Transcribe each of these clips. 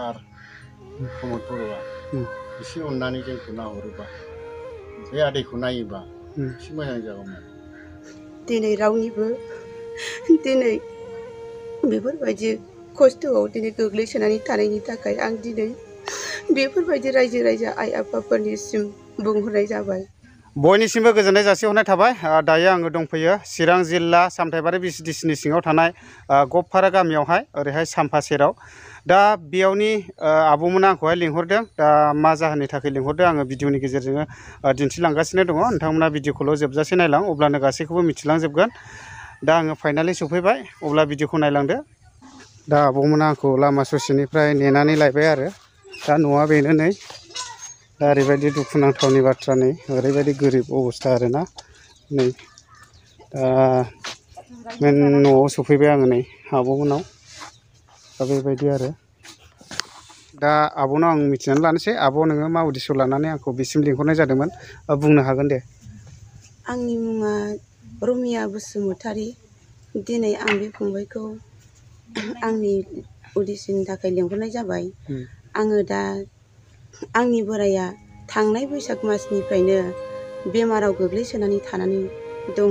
सार प्रमद बर'आ एसे अननानै जोंखौ नाहरोबा बे आदैखौ नायोबा एसे मोजां जागौमोन। दिनै रावनिबो दिनै बेफोरबायदि खस्थ'आव दिनै गोग्लैसोनानै थानायनि थाखाय आं दिनै बेफोरबायदि रायजो राजा आइ आफाफोरनिसिम बुंहरनाय जाबाय। बयनिसिमबो गोजोननाय जासिहरनाय थाबाय। दायो आङो दंफैयो चिरां जिल्ला सामथाइबारि VCDCनि सिङाव थानाय गबफारा गामियावहाय ओरैहाय साम्फा सेराव। दा बेयावनि आब'मोना आंखौहाय लिंहरदों। दा मा जाहोननि थाखाय लिंहरदों आङो भिडिअनि गेजेरजों दिन्थिलांगासिनो दङ। नोंथांमोना भिडिअखौल' जोबजासे नायलां, अब्लानो गासैखौबो मिथिलांजोबगोन। दा आङो फाइनालि सफैबाय, अब्ला भिडिअखौ नायलांदो। दा आब'मोना आंखौ लामा ससेनिफ्राय नेनानै लायबाय आरो। दा न'आ बेनो नै। दा ओरैबायदि दुखुनांथावनि बाथ्रा, नै ओरैबायदि गोरिब अबस्था आरोना। नै दा न'आव सफैबाय आङो नै आब'मोनाव। दा बेबायदि आरो। दा आब'नाव आं मिथिनानै लानोसै, आब' नोङो मा उद्देश्य लानानै आंखौ बिसिम लिंहरनाय जादोंमोन, बुंनो हागोन दे। आंनि मुङा रमिया बसुमतारी। दिनै आं बे फंबायखौ आंनि उद्देश्यनि थाखाय लिंहरनाय जाबाय। आङो दा आंनि बोराया थांनाय बैसाग मासनिफ्रायनो बेमाराव गोग्लैसोनानै थानानै दङ।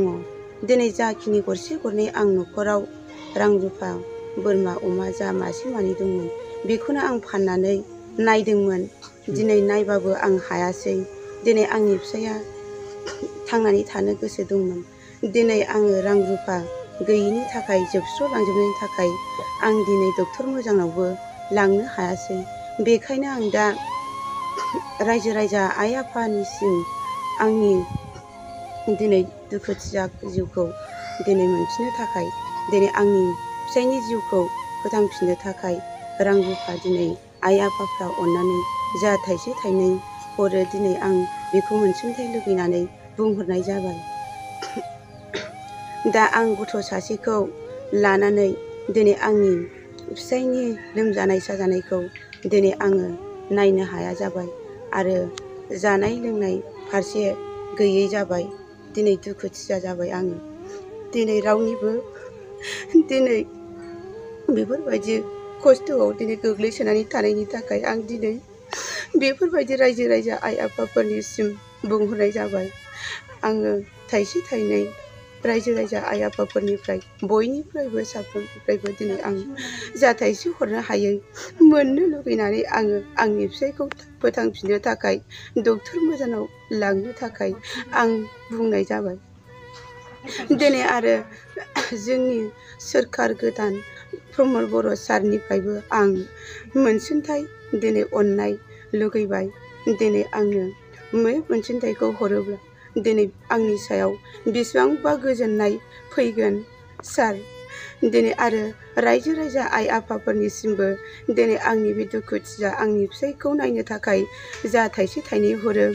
दिनै जाखिनि गरसे गरनै आं न'खराव रां रुफा बोरमा अमा जा मासे मानै दंमोन, बेखौनो आं फाननानै नायदोंमोन। दिनै नायबाबो आं हायासै। दिनै आंनि फिसाया थांनानै थानो गोसो दंमोन। दिनै आङो रां रुफा गैयिनि थाखाय, जोबस्र'लांजोबनायनि थाखाय आं दिनै डक्टर मोजांनावबो लांनो हायासै। बेखायनो आं दा रायजो राजा आइ आफानिसिम आंनि दिनै दुखुथिया जिउखौ दिनै मोनफिननो थाखाय, दिनै आंनि फिसायनि जिउखौ फोथांफिननो थाखाय रां रुफा दिनै आइ आफाफ्रा अननानै जा थाइसे थाइनै हरो, दिनै आं बेखौ मोनसुंथाइ लुगैनानै बुंहरनाय जाबाय। दा आं गथ' सासेखौ लानानै दिनै आंनि फिसायनि लोमजानाय साजानायखौ दिनै आङो नायनो हाया जाबाय आरो जानाय लोंनाय फारसे गैयै जाबाय। दिनै दुखुथिया जाबाय आङो। दिनै रावनिबो दिनै बेफोरबायदि खस्थ'आव दिनै गोग्लैसोनानै थानायनि थाखाय आं दिनै बेफोरबायदि रायजो राजा आइ आफाफोरनिसिम बुंहरनाय जाबाय। आङो थाइसे थाइनै रायजो राजा आइ आफाफोरनिफ्राय बयनिफ्रायबो साफ्रोमनिफ्रायबो दिनै आं जा थाइसे हरनो हायै मोननो लुगैनानै आङो आंनि फिसायखौ फोथांफिननो थाखाय, डक्टर मोजाङाव लांनो थाखाय आं बुंनाय जाबाय। दिनै आरो जोंनि सोरखार गोदान प्रमद बर' सारनिफ्रायबो आं मोनसुंथाइ दिनै अननाय लुगैबाय। दिनै आंनो बे मोनसुंथाइखौ हरोब्ला दिनै आंनि सायाव बेसेबांबा गोजोननाय फैगोन सार। दिनै आरो रायजो राजा आइ आफाफोरनिसिमबो दिनै आंनि बे दुखुथिया आंनि फिसायखौ नायनो थाखाय जा थाइसे थाइनै हरो,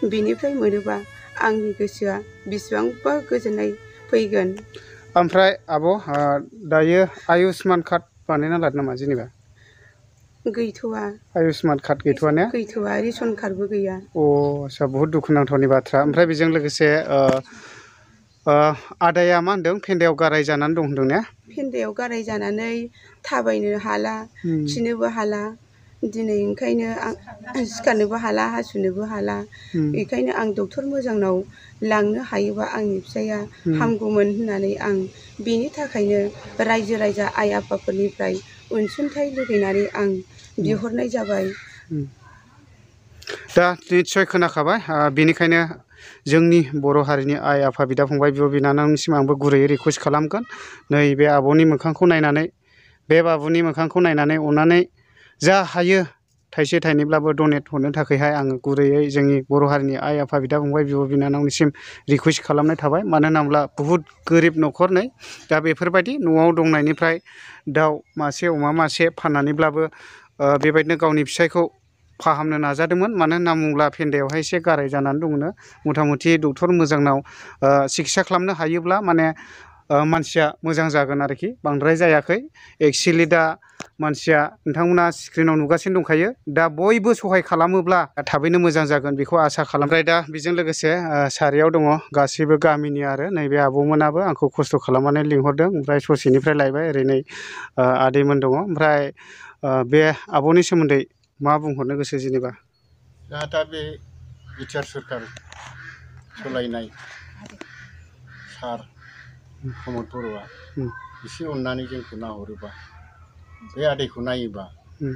बिनिफ्राय मोनोबा आंनि गोसोआ बेसेबांबा गोजोननाय फैगोन। ओमफ्राय आब', दायो आयुष्मान कार्ड बानायना लादों नामा जेनेबा? गैथ'वा। आयुष्मान कार्ड गैथ'वा ने? गैथ'वा, रेसन कार्डबो गैया। आदसा, बहुद दुखुनांथावनि बाथ्रा। ओमफ्राय बेजों लोगोसे आदाया मा होनदों, फेन्दायाव गाराय जानानै दं होनदों ने? फेन्दायाव गाराय जानानै थाबायनो हाला, खिनोबो हाला। दिनै ओंखायनो आं सिखारनोबो हाला, हासुनोबो हाला। बेखायनो आं डक्टर मोजांनाव लांनो हायोबा आंनि फिसाया हामगौमोन होननानै आं बेनि थाखायनो रायजो राजा आइ आफाफोरनिफ्राय अनसुंथाइ लुगैनानै आं बिहरनाय जाबाय। दा निस्सय खोनाखाबाय। बेनिखायनो जोंनि बर' हारिनि आइ आफा, बिदा फंबाय, बिब' बिनानावनिसिम आंबो गुरैयै रिकुवेस्ट खालामगोन। नैबे आब'नि मोखांखौ नायनानै, बे बाबुनि मोखांखौ नायनानै अननानै जा हायो थाइसे थाइनैब्लाबो डनेट हरनो थाखायहाय आङो गुरैयै जोंनि बर' हारिनि आइ आफा, बिदा फंबाय, बिब' बिनानावनिसिम रिकुवेस्ट खालामनाय थाबाय। मानो होनोब्ला बुहुद गोरिब न'खर नै। दा बेफोरबायदि न'आव दंनायनिफ्राय दाउ मासे, अमा मासे फाननानैब्लाबो बेबायदिनो गावनि फिसायखौ फाहामनो नाजादोंमोन। मानो होनना बुङोब्ला फेन्दायावहाय एसे गाराय जानानै दंनो। मथा मथि डक्टर मोजांनाव सिकित्सा खालामनो हायोब्ला माने मानसिया मोजां जागोन आरोखि। बांद्राय जायाखै। एक्सुवेलि दा मानसिया नोंथांमोना स्क्रिनाव नुगासिनो दंखायो। दा बयबो सहाय खालामोब्ला थाबैनो मोजां जागोन, बेखौ आसा खालाम। ओमफ्राय दा बेजों लोगोसे सारियाव दङ गासैबो गामिनि आरो नैबे आब'मोनाबो आंखौ खस्थ' खालामनानै लिंहरदों। ओमफ्राय ससेनिफ्राय लायबाय, ओरै नै आदैमोन दङ। ओमफ्राय बे आब'नि सोमोन्दै मा बुंहरनो गोसो जेनेबा दा बे बिटिआर सरखार सोलायनाय सार प्रमद बर'आ एसे अननानै जोंखौ नाहरोबा बे आदैखौ नायोबा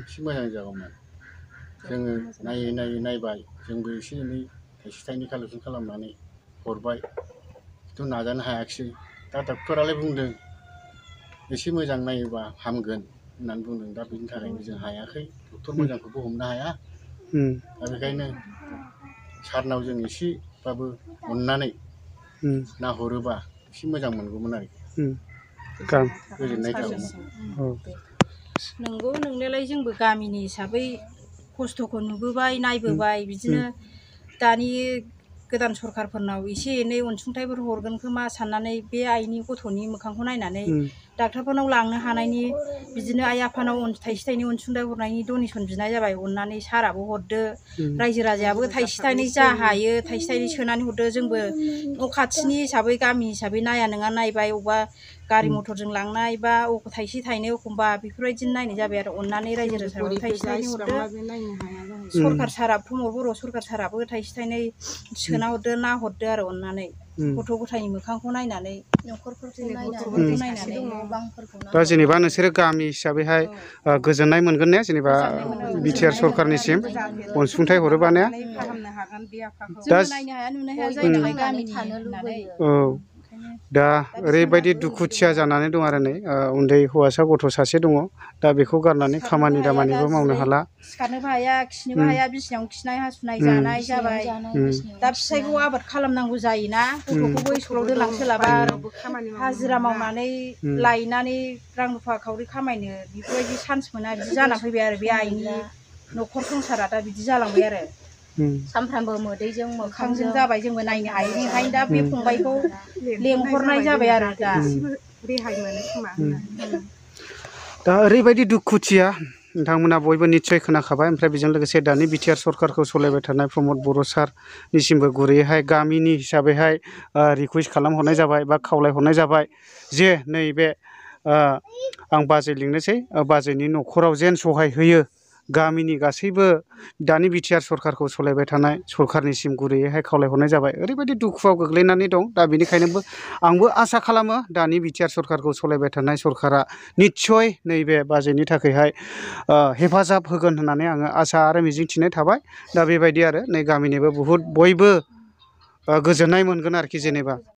एसे मोजां जागौमोन। जोङो नायबाय जोंबो एसे एनै थाइसे थाइनै कालेक्सन खालामनानै हरबाय खिन्थु नाजानो हायाखिसै। दा डक्टरालाय बुंदों एसे मोजां नायोबा हामगोन होननानै बुंदों। दा बेनि थाखायनो जों हायाखै, डक्टर मोजांखौबो हमनो हाया। दा बेखायनो सारनाव जों एसेबाबो अननानै नाहरोबा एसे मोजां मोनगौमोन आरोखि, गोजोननाय थागौमोन। नंगौ नोंनायालाय जोंबो गामिनि हिसाबै खस्थ'खौ नुबोबाय नायबोबाय, बिदिनो दानि गोदान सरखारफोरनाव एसे एनै अनसुंथाइफोर हरगोन खोमा साननानै बे आइनि गथ'नि मोखांखौ नायनानै डाक्टारफोरनाव लांनो हानायनि बिदिनो आइ आफानाव थाइसे थाइनै अनसुंथाइ हरनायनि डनेसन बिनाय जाबाय। अननानै साराबो हरदो, रायजो राजायाबो थाइसे थाइनै जा हायो थाइसे थाइनै सोनानै हरदो। जोंबो न' खाथिनि हिसाबै गामि हिसाबै नाया नङा नायबाय, अबेबा गारि मथरजों लांनाय बा थाइसे थाइनै एखमबा बेफोरबायदिनो नायनाय जाबाय आरो अननानै रायजो राजायाबो थाइसे थाइनै हरदो। सरखार सारा प्रमद बर' सरखार साराबो थाइसे थाइनै सोना हरदो, नाहरदो आरो अननानै गथ' गथायनि मोखांखौ नायनानै न'खरफोरखौ नायनानै दा जेनेबा नोंसोरो गामि हिसाबैहाय गोजोननाय मोनगोन ने जेनेबा बिटिआर सरखारनिसिम अनसुंथाइ हरोबा ने? दा नायनो हाया नुनो हाया जायो नालाय गामिनि होननानै। औ दा ओरैबायदि दुखुथिया जानानै दं आरो नै उन्दै हौवासा गथ' सासे दङ। दा बेखौ गारनानै खामानि दामानिबो मावनो हाला, सिखारनोबो हाया, खिनोबो हाया, बिसिनायावनो खिनाय हासुनाय जानाय जाबाय। दा फिसाइखौ आबाद खालामनांगौ जायोना, गथ'खौबो स्कुलाव दोनलांनो सोलाबा, हाजिरा मावनानै लायनानै रां रुफा खावरि खामायनो बेफोरबायदि चान्स मोना, बिदि जानानै फैबाय आरो बे आइनि न'खर संसारा दा बिदि जालांबाय आरो। सानफ्रामबो मोदैजों मोखांजों जाबाय, जोंबो नायनो हायो। ओंखायनो दा बे फंबायखौ लेंहरनाय जाबाय आरो दा रेहाय मोनो खोमा होननानै। दा ओरैबायदि दुखुथिया नोंथांमोना बयबो निस्सय खोनाखाबाय। ओमफ्राय बेजों लोगोसे दानि बिटिआर सरखारखौ सालायबाय थानाय प्रमद बर' सारनिसिमबो गुरैयैहाय गामिनि हिसाबैहाय रिकुवेस्ट खालामहरनाय जाबाय बा खावलायहरनाय जाबाय जे नैबे आं बाजै लिंनोसै, बाजैनि न'खराव जेन सहाय होयो। गामिनि गासैबो दानि बिटिआर सरखारखौ सालायबाय थानाय सरखारनिसिम गुरैयैहाय खावलायहरनाय जाबाय। ओरैबायदि दुखुआव गोग्लैनानै दं। दा बेनिखायनो आंबो आसा खालामो दानि बिटिआर सरखारखौ सालायबाय थानाय सरखारा निस्सय नैबे बाजैनि थाखायहाय हेफाजाब होगोन होननानै आङो आसा आरो मिजिंथिनाय थाबाय। दा बेबायदि आरो नै गामिनिबो बहुद बयबो गोजोननाय मोनगोन आरोखि जेनेबा।